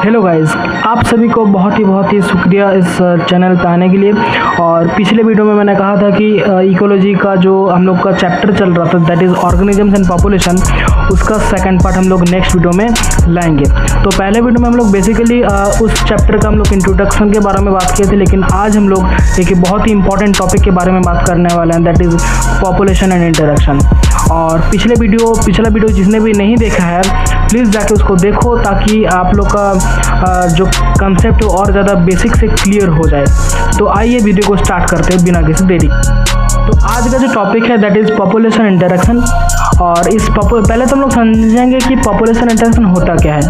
Hello guys, आप सभी को बहुत ही शुक्रिया इस चैनल पे आने के लिए। और पिछले वीडियो में मैंने कहा था कि इकोलॉजी का जो हम लोग का चैप्टर चल रहा था that is organisms and population, उसका सेकंड पार्ट हम लोग नेक्स्ट वीडियो में लाएंगे। तो पहले वीडियो में हम लोग बेसिकली उस चैप्टर का हम लोग इंट्रोडक्शन के बारे में बात किए थे, लेकिन आज हम लोग एक बहुत ही इंपॉर्टेंट टॉपिक के बारे में बात करने वाले हैं that is population and interaction. और पिछला वीडियो जिसने भी नहीं देखा है प्लीज़ जाके उसको देखो, ताकि आप लोग का जो कंसेप्ट और ज़्यादा बेसिक से क्लियर हो जाए। तो आइए वीडियो को स्टार्ट करते हैं बिना किसी देरी। तो आज का जो टॉपिक है दैट इज़ पॉपुलेशन इंटरेक्शन। और पहले तो हम लोग समझेंगे कि पॉपुलेशन इंटरेक्शन होता क्या है।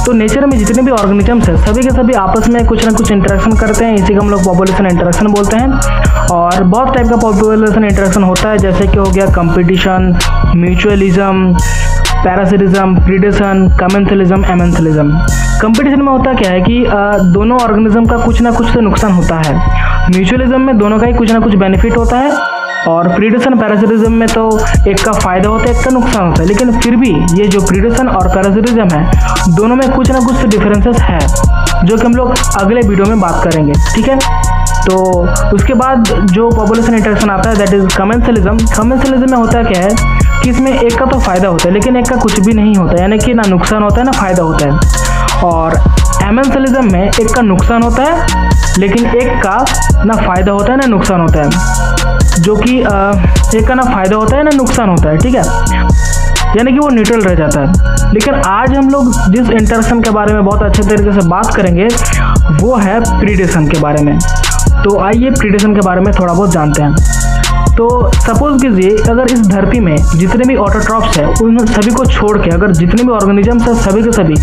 तो नेचर में जितने भी ऑर्गेनिजम्स हैं सभी के सभी आपस में कुछ ना कुछ इंटरेक्शन करते हैं, इसी को हम लोग पॉपुलेशन इंटरेक्शन बोलते हैं। और बहुत टाइप का पॉपुलेशन इंटरेक्शन होता है, जैसे कि हो गया competition, mutualism, parasitism, predation, commensalism, amensalism. Competition में होता क्या है कि दोनों ऑर्गेनिज्म का कुछ ना कुछ तो नुकसान होता है। म्यूचुअलिज्म में दोनों का ही कुछ ना कुछ बेनिफिट होता है, और प्रीडेशन पैरासिटिज्म में तो एक का फायदा होता है एक का नुकसान होता है। लेकिन फिर भी ये जो प्रीडेशन और पैरासिटिज्म है दोनों में कुछ ना कुछ डिफरेंसेस है, जो कि हम लोग अगले वीडियो में बात करेंगे, ठीक है। तो उसके बाद जो पॉपुलेशन इंटरेक्शन आता है दैट इज कमेंथलिज्म। कमेंथलिज्म में होता क्या है कि इसमें एक का तो फायदा होता है लेकिन एक का कुछ भी नहीं होता है, यानी कि ना नुकसान होता है ना फायदा होता है। और एमेंथलिज्म में एक का नुकसान होता है लेकिन एक का ना फायदा होता है ना नुकसान होता है, जो कि एक का ना फायदा होता है ना नुकसान होता है, ठीक है, यानी कि वो न्यूट्रल रह जाता है। लेकिन आज हम लोग जिस इंटरेक्शन के बारे में बहुत अच्छे तरीके से बात करेंगे वो है प्रीडेशन के बारे में। तो आइए प्रीडेशन के बारे में थोड़ा बहुत जानते हैं। तो सपोज कीजिए अगर इस धरती में जितने भी ऑटोट्रॉप्स हैं उन सभी को छोड़ के अगर जितने भी ऑर्गेनिजम्स हैं सभी के सभी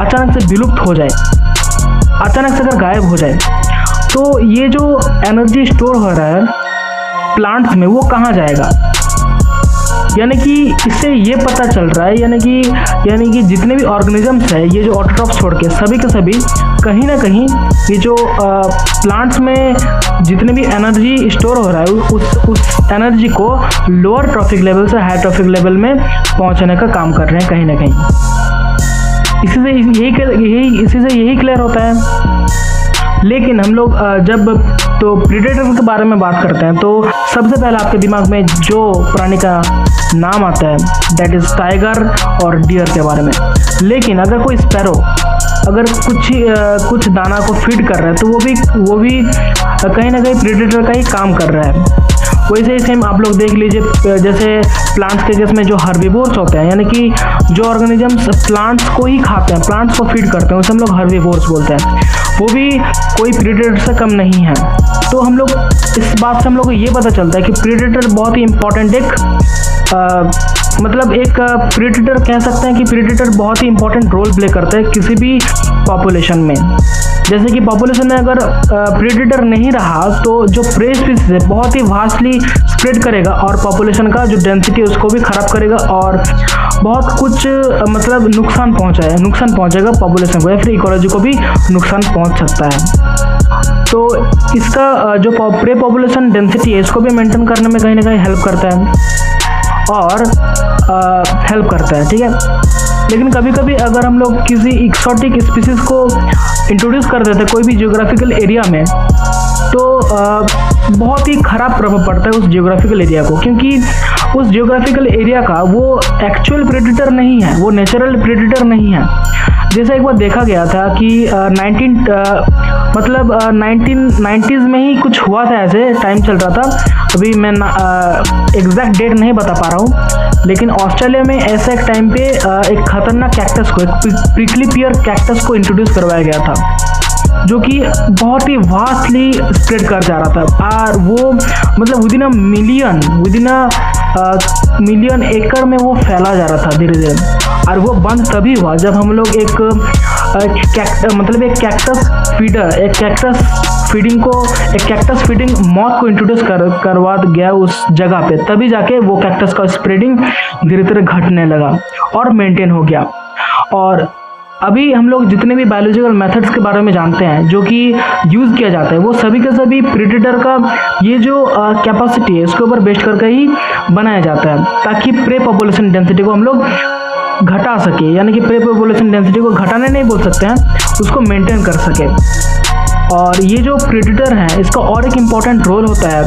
अचानक से विलुप्त हो जाए, अचानक से अगर गायब हो जाए, तो ये जो एनर्जी स्टोर हो रहा है प्लांट्स में वो कहाँ जाएगा। यानी कि इससे ये पता चल रहा है यानी कि जितने भी ऑर्गेनिजम्स है ये जो ऑटोट्रॉप्स छोड़ के सभी के सभी कहीं ना कहीं ये जो प्लांट्स में जितने भी एनर्जी स्टोर हो रहा है उस एनर्जी को लोअर ट्रॉफिक लेवल से हाई ट्रॉफिक लेवल में पहुंचाने का काम कर रहे हैं कहीं ना कहीं। इसी से यही क्लियर होता है। लेकिन हम लोग जब तो प्रीडेटर के बारे में बात करते हैं तो सबसे पहले आपके दिमाग में जो प्राणी का नाम आता है दैट इज़ टाइगर और डियर के बारे में। लेकिन अगर कोई स्पैरो अगर कुछ दाना को फीड कर रहा है तो वो भी कहीं ना कहीं प्रीडेटर का ही काम कर रहा है। वैसे ही सेम आप लोग देख लीजिए, जैसे प्लांट्स के केस में जो हर्बीवोर्स होते हैं, यानी कि जो ऑर्गेनिजम्स प्लांट्स को ही खाते हैं, प्लांट्स को फीड करते हैं, उसे हम लोग हर्बीवोर्स बोलते हैं, वो भी कोई प्रीडेटर से कम नहीं है। तो हम लोग इस बात से हम लोग को ये पता चलता है कि प्रीडेटर बहुत ही इंपॉर्टेंट एक प्रीडेटर कह सकते हैं कि प्रीडेटर बहुत ही इंपॉर्टेंट रोल प्ले करता है किसी भी पॉपुलेशन में। जैसे कि पॉपुलेशन में अगर प्रीडेटर नहीं रहा तो जो प्रे स्पीसीज है बहुत ही वास्टली स्प्रेड करेगा और पॉपुलेशन का जो डेंसिटी है उसको भी खराब करेगा और बहुत कुछ नुकसान पहुंचेगा पॉपुलेशन को या फिर इकोलॉजी को भी नुकसान पहुंच सकता है। तो इसका जो प्रे पॉपुलेशन डेंसिटी है इसको भी मेंटेन करने में कहीं ना कहीं हेल्प करता है, ठीक है। लेकिन कभी कभी अगर हम लोग किसी एक्सोटिक स्पीसीज को इंट्रोड्यूस कर देते हैं कोई भी जियोग्राफिकल एरिया में तो बहुत ही ख़राब प्रभाव पड़ता है उस जियोग्राफिकल एरिया को, क्योंकि उस जियोग्राफिकल एरिया का वो एक्चुअल प्रेडेटर नहीं है, वो नेचुरल प्रेडेटर नहीं है। जैसे एक बार देखा गया था कि 1990s में ही कुछ हुआ था, ऐसे टाइम चल रहा था, अभी मैं एग्जैक्ट डेट नहीं बता पा रहा हूँ, लेकिन ऑस्ट्रेलिया में ऐसा एक टाइम पे एक खतरनाक कैक्टस को, एक प्रिकली पियर कैक्टस को इंट्रोड्यूस करवाया गया था, जो कि बहुत ही वास्टली स्प्रेड कर जा रहा था। और वो विदिन अ मिलियन एकड़ में वो फैला जा रहा था धीरे धीरे। और वो बंद तभी हुआ जब हम लोग एक कैक्टस फीडिंग मॉथ को इंट्रोड्यूस करवा गया उस जगह पे, तभी जाके वो कैक्टस का स्प्रेडिंग धीरे धीरे घटने लगा और मेंटेन हो गया। और अभी हम लोग जितने भी बायोलॉजिकल मेथड्स के बारे में जानते हैं जो कि यूज़ किया जाता है वो सभी के सभी प्रीडेटर का ये जो कैपेसिटी है इसके ऊपर बेस्ड करके ही बनाया जाता है, ताकि प्रे पॉपुलेशन डेंसिटी को हम लोग घटा सके, यानी कि प्रे पॉपुलेशन डेंसिटी को घटाने नहीं बोल सकते हैं, उसको मेंटेन कर सके। और ये जो प्रेडेटर हैं इसका और एक इम्पॉर्टेंट रोल होता है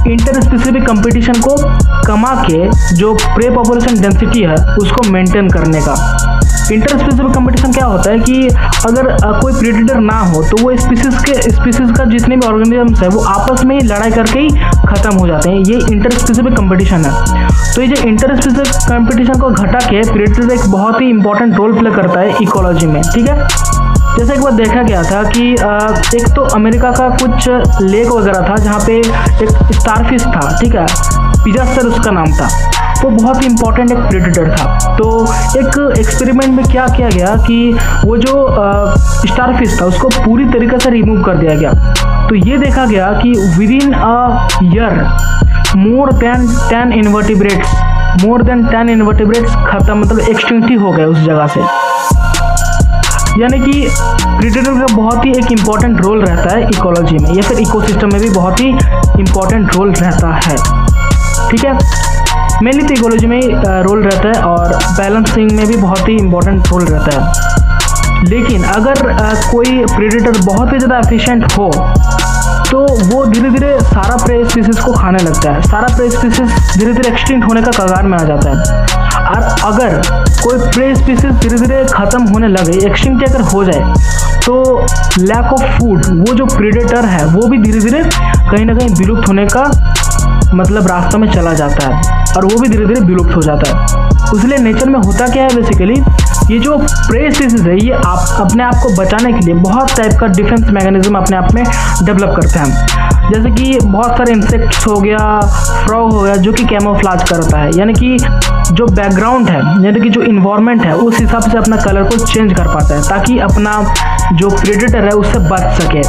इंटर स्पेसिफिक कंपटीशन को कमा के जो प्रे पॉपुलेशन डेंसिटी है उसको मेंटेन करने का। इंटर स्पेसिफिक कंपटीशन क्या होता है कि अगर कोई प्रेडेटर ना हो तो वो स्पीसीज का जितने भी ऑर्गेनिजम्स है वो आपस में ही लड़ाई करके ही खत्म हो जाते हैं। ये इंटर स्पेसिफिक कंपटीशन है। तो ये जो इंटर स्पेसिफिक कंपटीशन को घटा के प्रेडेटर एक बहुत ही इंपॉर्टेंट रोल प्ले करता है इकोलॉजी में, ठीक है। जैसे एक बार देखा गया था कि एक तो अमेरिका का कुछ लेक वगैरह था जहाँ पे एक स्टारफिश था, ठीक है, पिजास्टर उसका नाम था। वो बहुत ही इंपॉर्टेंट एक प्रेडेटर था। तो एक एक्सपेरिमेंट में क्या किया गया कि वो जो स्टारफिश था उसको पूरी तरीके से रिमूव कर दिया गया। तो ये देखा गया कि with in a year more than 10 invertebrates खत्म, मतलब एक्सटिंक्ट ही हो गए उस जगह से। यानी कि प्रेडेटर का बहुत ही एक इम्पॉर्टेंट रोल रहता है इकोलॉजी में या फिर इकोसिस्टम में भी बहुत ही इम्पॉर्टेंट रोल रहता है, ठीक है। मेनली तो इकोलॉजी में रोल रहता है और बैलेंसिंग में भी बहुत ही इम्पॉर्टेंट रोल रहता है। लेकिन अगर कोई प्रेडेटर बहुत ही ज़्यादा एफिशिएंट हो तो वो धीरे धीरे सारा प्रे स्पीसीज को खाने लगता है। सारा प्रे स्पीसीज धीरे धीरे एक्सटिंक्ट होने का कगार में आ जाता है। और अगर कोई प्रे स्पीसीज धीरे धीरे ख़त्म होने लगे, एक्सटिंक्ट अगर हो जाए, तो लैक ऑफ फूड, वो जो प्रेडेटर है वो भी धीरे धीरे कहीं ना कहीं विलुप्त होने का मतलब रास्ता में चला जाता है और वो भी धीरे धीरे विलुप्त हो जाता है। इसलिए नेचर में होता क्या है, बेसिकली ये जो प्रे स्पीसीज है ये अपने आप को बचाने के लिए बहुत टाइप का डिफेंस मैकेनिज्म अपने आप में डेवलप करते हैं। जैसे कि बहुत सारे इंसेक्ट्स हो गया, फ्रॉग हो गया, जो कि कैमोफ्लेज करता है, यानी कि जो बैकग्राउंड है यानी कि जो इन्वायरमेंट है उस हिसाब से अपना कलर को चेंज कर पाता है ताकि अपना जो प्रेडेटर है उससे बच सके।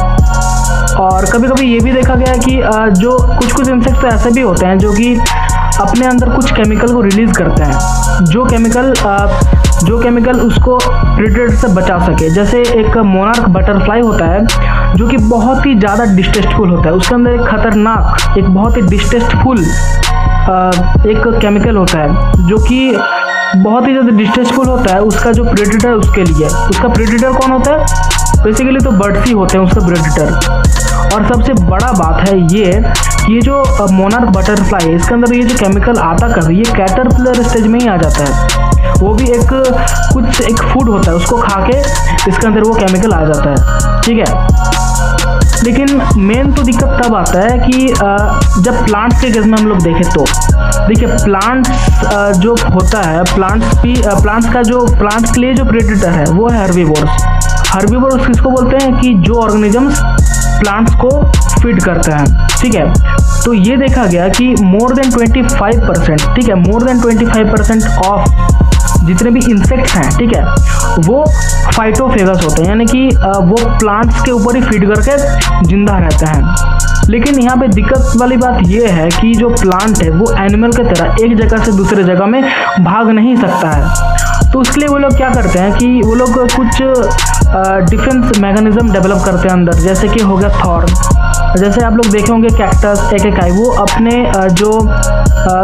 और कभी कभी ये भी देखा गया है कि जो कुछ इंसेक्ट्स तो ऐसे भी होते हैं जो कि अपने अंदर कुछ केमिकल को रिलीज़ करते हैं, जो केमिकल उसको प्रेडेटर से बचा सके। जैसे एक मोनार्क बटरफ्लाई होता है जो कि बहुत ही ज़्यादा डिस्टेस्टफुल होता है, उसके अंदर एक खतरनाक, एक बहुत ही डिस्टेस्टफुल एक केमिकल होता है जो कि बहुत ही ज़्यादा डिस्टेस्टफुल होता है। उसका जो प्रेडेटर है उसके लिए, उसका प्रेडेटर कौन होता है, बेसिकली तो बर्ड्स ही होते हैं उसका प्रेडेटर। और सबसे बड़ा बात है ये जो मोनार्क बटरफ्लाई है इसके अंदर ये जो केमिकल आता कभी ये कैटरपिलर स्टेज में ही आ जाता है। वो भी एक फूड होता है, उसको खा के इसके अंदर वो केमिकल आ जाता है, ठीक है। लेकिन मेन तो दिक्कत तब आता है कि जब प्लांट्स के केस में हम लोग देखें तो देखिए प्लांट्स जो होता है, प्लांट्स के लिए जो प्रेडेटर है वो है हर्बीवोर्स। हर्बीवोर्स किसको बोलते हैं कि जो ऑर्गेनिजम्स प्लांट्स को फीड करते हैं, ठीक है। तो ये देखा गया कि मोर देन 25%, ठीक है, मोर देन 25% ऑफ जितने भी इंसेक्ट्स हैं, ठीक है, वो फाइटोफेगस होते हैं, यानी कि वो प्लांट्स के ऊपर ही फीड करके जिंदा रहते हैं। लेकिन यहाँ पे दिक्कत वाली बात ये है कि जो प्लांट है वो एनिमल की तरह एक जगह से दूसरे जगह में भाग नहीं सकता है। तो उसके लिए वो लोग क्या करते हैं कि वो लोग कुछ डिफेंस मैकेनिज्म डेवलप करते हैं अंदर, जैसे कि हो गया थॉर्न। जैसे आप लोग देखे होंगे कैक्टस, एकेकाई, वो अपने जो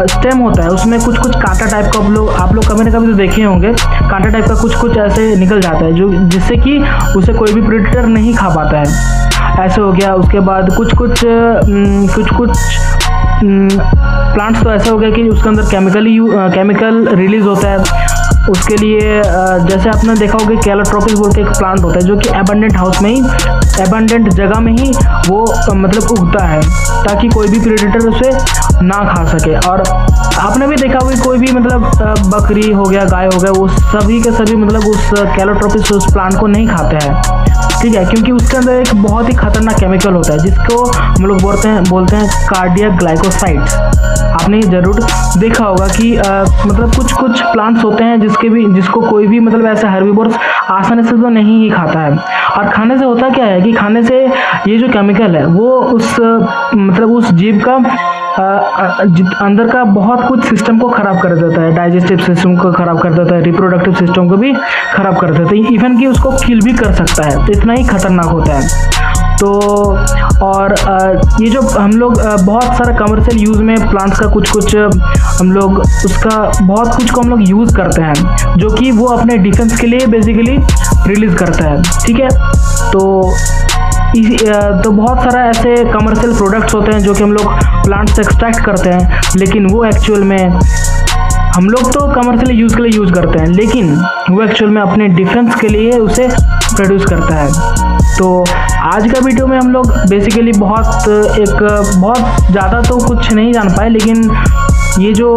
स्टेम होता है उसमें कुछ कांटा टाइप का आप लोग कभी ना कभी तो देखे होंगे, कांटा टाइप का कुछ ऐसे निकल जाता है जो जिससे कि उसे कोई भी प्रेडेटर नहीं खा पाता है, ऐसे हो गया। उसके बाद कुछ प्लांट्स तो ऐसा हो गया कि उसके अंदर केमिकल रिलीज होता है। उसके लिए जैसे आपने देखा होगा कैलोट्रोपिस बोल के एक प्लांट होता है जो कि एबंडेंट हाउस में ही, एबंडेंट जगह में ही वो मतलब उगता है ताकि कोई भी प्रेडेटर उसे ना खा सके। और आपने भी देखा होगा कोई भी मतलब बकरी हो गया, गाय हो गया, वो सभी के सभी मतलब उस कैलोट्रोपिस उस प्लांट को नहीं खाते हैं, ठीक है, क्योंकि उसके अंदर एक बहुत ही खतरनाक केमिकल होता है जिसको हम लोग बोलते हैं कार्डियक ग्लाइकोसाइड्स। आपने जरूर देखा होगा कि मतलब कुछ प्लांट्स होते हैं जिसको कोई भी मतलब ऐसा हर्बीवोर्स आसानी से तो नहीं ही खाता है। और खाने से होता क्या है कि खाने से ये जो केमिकल है वो उस जीव का अंदर का बहुत कुछ सिस्टम को खराब कर देता है, डाइजेस्टिव सिस्टम को खराब कर देता है, रिप्रोडक्टिव सिस्टम को भी खराब कर देता है, इवन कि उसको किल भी कर सकता है। तो इतना ही खतरनाक होता है। तो और ये जो हम लोग बहुत सारा कमर्शियल यूज़ में प्लांट्स का कुछ हम लोग उसका बहुत कुछ को हम लोग यूज़ करते हैं, जो कि वो अपने डिफेंस के लिए बेसिकली रिलीज़ करता है। ठीक है, तो बहुत सारा ऐसे कमर्शियल प्रोडक्ट्स होते हैं जो कि हम लोग प्लांट से एक्सट्रैक्ट करते हैं, लेकिन वो एक्चुअल में हम लोग तो कमर्शियल यूज़ के लिए यूज़ करते हैं, लेकिन वो एक्चुअल में अपने डिफेंस के लिए उसे प्रोड्यूस करता है। तो आज का वीडियो में हम लोग बेसिकली बहुत ज़्यादा तो कुछ नहीं जान पाए, लेकिन ये जो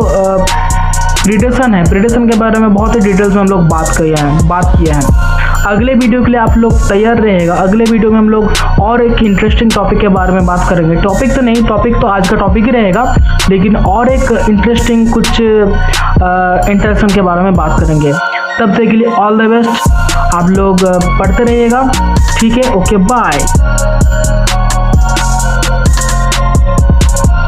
प्रीडेशन के बारे में बहुत ही डिटेल्स में हम लोग बात किया है। अगले वीडियो के लिए आप लोग तैयार रहेगा। अगले वीडियो में हम लोग और एक इंटरेस्टिंग टॉपिक के बारे में बात करेंगे। टॉपिक तो आज का टॉपिक ही रहेगा, लेकिन और एक इंटरेस्टिंग कुछ इंटरेक्शन के बारे में बात करेंगे। तब तक के लिए ऑल द बेस्ट, आप लोग पढ़ते रहिएगा। ठीक है, ओके, बाय।